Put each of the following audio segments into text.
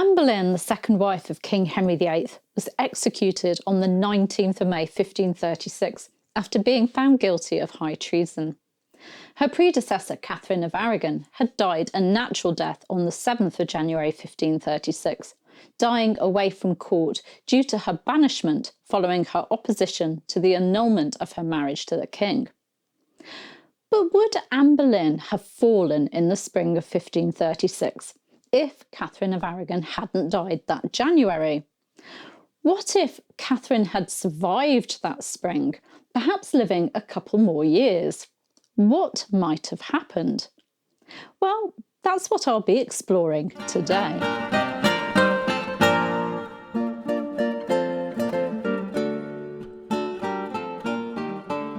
Anne Boleyn, the second wife of King Henry VIII, was executed on the 19th of May 1536 after being found guilty of high treason. Her predecessor, Catherine of Aragon, had died a natural death on the 7th of January 1536, dying away from court due to her banishment following her opposition to the annulment of her marriage to the king. But would Anne Boleyn have fallen in the spring of 1536 if Catherine of Aragon hadn't died that January? What if Catherine had survived that spring, perhaps living a couple more years? What might have happened? Well, that's what I'll be exploring today.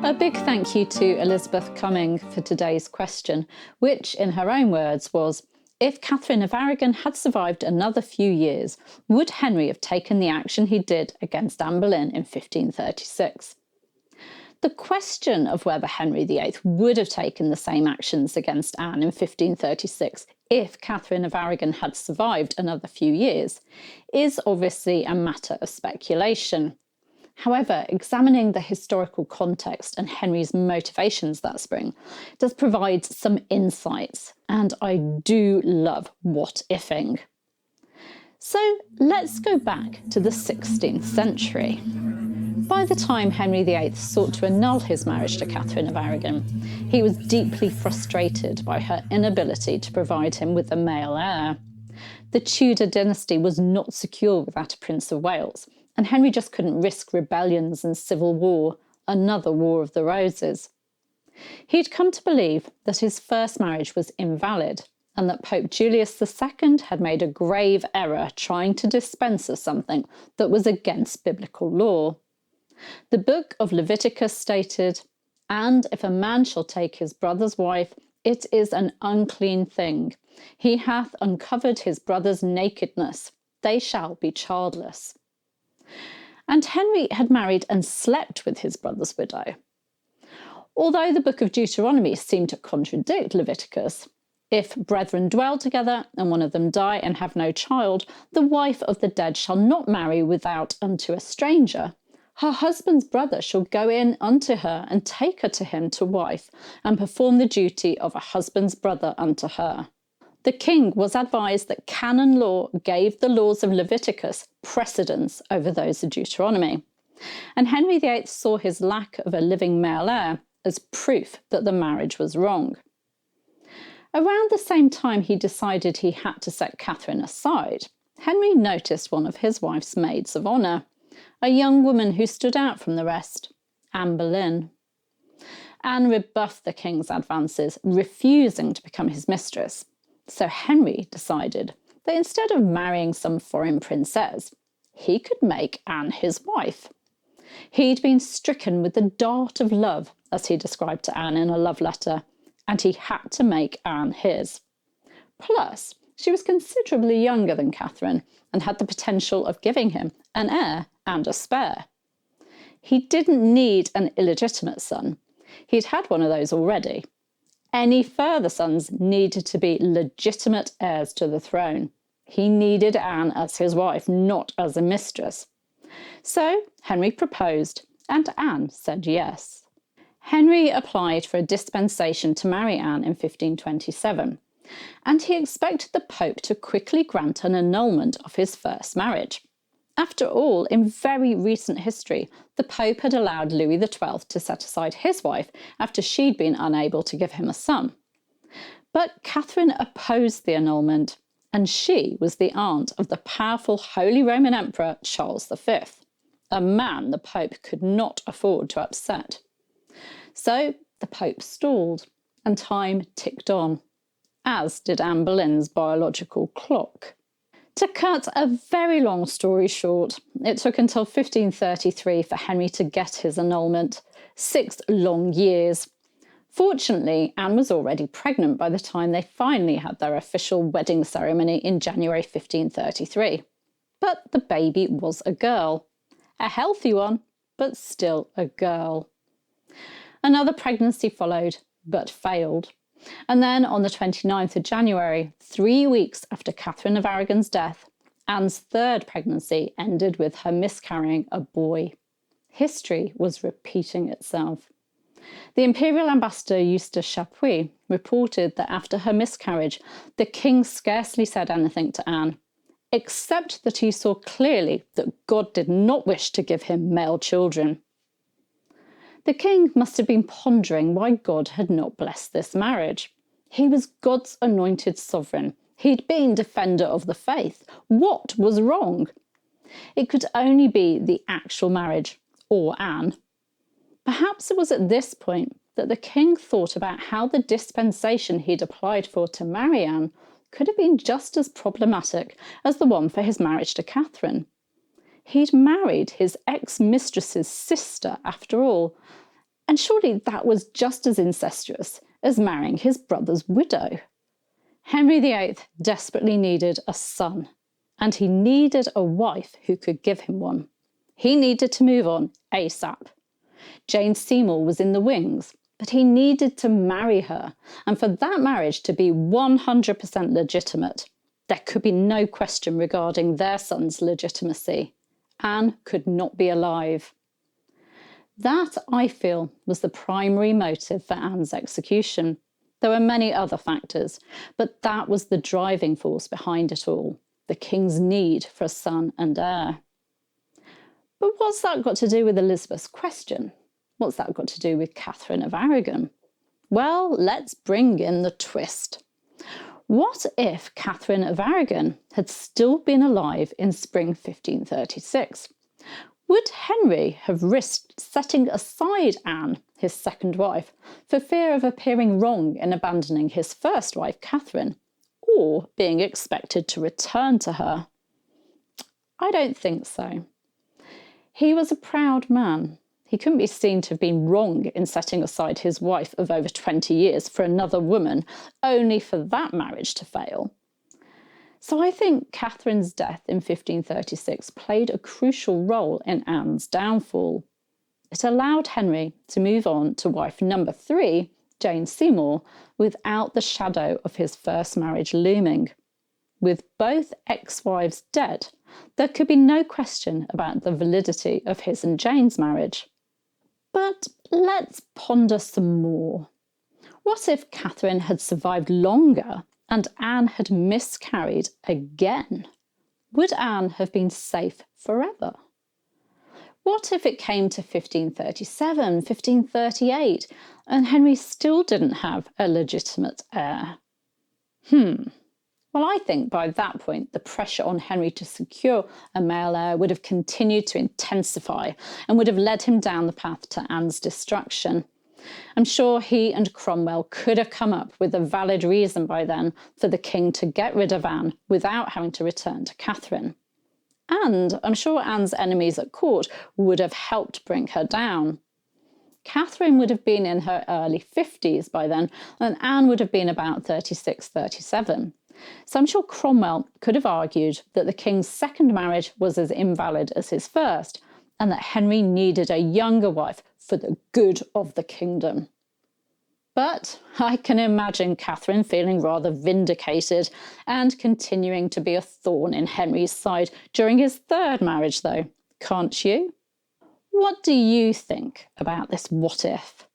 A big thank you to Elizabeth Cumming for today's question, which in her own words was, if Catherine of Aragon had survived another few years, would Henry have taken the action he did against Anne Boleyn in 1536? The question of whether Henry VIII would have taken the same actions against Anne in 1536 if Catherine of Aragon had survived another few years is obviously a matter of speculation. However, examining the historical context and Henry's motivations that spring does provide some insights, and I do love what-ifing. So let's go back to the 16th century. By the time Henry VIII sought to annul his marriage to Catherine of Aragon, he was deeply frustrated by her inability to provide him with a male heir. The Tudor dynasty was not secure without a Prince of Wales, and Henry just couldn't risk rebellions and civil war, another War of the Roses. He'd come to believe that his first marriage was invalid, and that Pope Julius II had made a grave error trying to dispense of something that was against biblical law. The book of Leviticus stated, "And if a man shall take his brother's wife, it is an unclean thing. He hath uncovered his brother's nakedness. They shall be childless." And Henry had married and slept with his brother's widow. Although the book of Deuteronomy seemed to contradict Leviticus, if brethren dwell together and one of them die and have no child, the wife of the dead shall not marry without unto a stranger. Her husband's brother shall go in unto her and take her to him to wife, and perform the duty of a husband's brother unto her. The king was advised that canon law gave the laws of Leviticus precedence over those of Deuteronomy, and Henry VIII saw his lack of a living male heir as proof that the marriage was wrong. Around the same time he decided he had to set Catherine aside, Henry noticed one of his wife's maids of honour, a young woman who stood out from the rest, Anne Boleyn. Anne rebuffed the king's advances, refusing to become his mistress. So Henry decided that instead of marrying some foreign princess, he could make Anne his wife. He'd been stricken with the dart of love, as he described to Anne in a love letter, and he had to make Anne his. Plus, she was considerably younger than Catherine and had the potential of giving him an heir and a spare. He didn't need an illegitimate son. He'd had one of those already. Any further sons needed to be legitimate heirs to the throne. He needed Anne as his wife, not as a mistress. So Henry proposed, and Anne said yes. Henry applied for a dispensation to marry Anne in 1527, and he expected the Pope to quickly grant an annulment of his first marriage. After all, in very recent history, the Pope had allowed Louis XII to set aside his wife after she'd been unable to give him a son. But Catherine opposed the annulment, and she was the aunt of the powerful Holy Roman Emperor Charles V, a man the Pope could not afford to upset. So the Pope stalled, and time ticked on, as did Anne Boleyn's biological clock. To cut a very long story short, it took until 1533 for Henry to get his annulment, 6 long years. Fortunately, Anne was already pregnant by the time they finally had their official wedding ceremony in January 1533. But the baby was a girl. A healthy one, but still a girl. Another pregnancy followed, but failed. And then on the 29th of January, 3 weeks after Catherine of Aragon's death, Anne's third pregnancy ended with her miscarrying a boy. History was repeating itself. The imperial ambassador Eustace Chapuis reported that after her miscarriage, the king scarcely said anything to Anne, except that he saw clearly that God did not wish to give him male children. The king must have been pondering why God had not blessed this marriage. He was God's anointed sovereign. He'd been defender of the faith. What was wrong? It could only be the actual marriage, or Anne. Perhaps it was at this point that the king thought about how the dispensation he'd applied for to marry Anne could have been just as problematic as the one for his marriage to Catherine. He'd married his ex-mistress's sister, after all, and surely that was just as incestuous as marrying his brother's widow. Henry VIII desperately needed a son, and he needed a wife who could give him one. He needed to move on ASAP. Jane Seymour was in the wings, but he needed to marry her, and for that marriage to be 100% legitimate, there could be no question regarding their son's legitimacy. Anne could not be alive. That, I feel, was the primary motive for Anne's execution. There were many other factors, but that was the driving force behind it all, the king's need for a son and heir. But what's that got to do with Elizabeth's question? What's that got to do with Catherine of Aragon? Well, let's bring in the twist. What if Catherine of Aragon had still been alive in spring 1536? Would Henry have risked setting aside Anne, his second wife, for fear of appearing wrong in abandoning his first wife, Catherine, or being expected to return to her? I don't think so. He was a proud man. He couldn't be seen to have been wrong in setting aside his wife of over 20 years for another woman, only for that marriage to fail. So I think Catherine's death in 1536 played a crucial role in Anne's downfall. It allowed Henry to move on to wife number 3, Jane Seymour, without the shadow of his first marriage looming. With both ex-wives dead, there could be no question about the validity of his and Jane's marriage. But let's ponder some more. What if Catherine had survived longer and Anne had miscarried again? Would Anne have been safe forever? What if it came to 1537, 1538, and Henry still didn't have a legitimate heir? Well, I think by that point, the pressure on Henry to secure a male heir would have continued to intensify and would have led him down the path to Anne's destruction. I'm sure he and Cromwell could have come up with a valid reason by then for the king to get rid of Anne without having to return to Catherine. And I'm sure Anne's enemies at court would have helped bring her down. Catherine would have been in her early 50s by then, and Anne would have been about 36, 37. So I'm sure Cromwell could have argued that the king's second marriage was as invalid as his first, and that Henry needed a younger wife for the good of the kingdom. But I can imagine Catherine feeling rather vindicated and continuing to be a thorn in Henry's side during his third marriage, though, can't you? What do you think about this what if?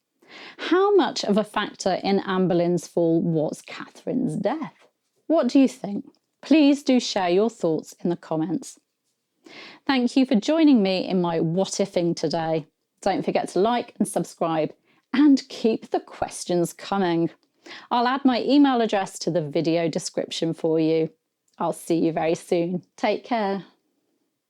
How much of a factor in Anne Boleyn's fall was Catherine's death? What do you think? Please do share your thoughts in the comments. Thank you for joining me in my what-ifing today. Don't forget to like and subscribe and keep the questions coming. I'll add my email address to the video description for you. I'll see you very soon. Take care.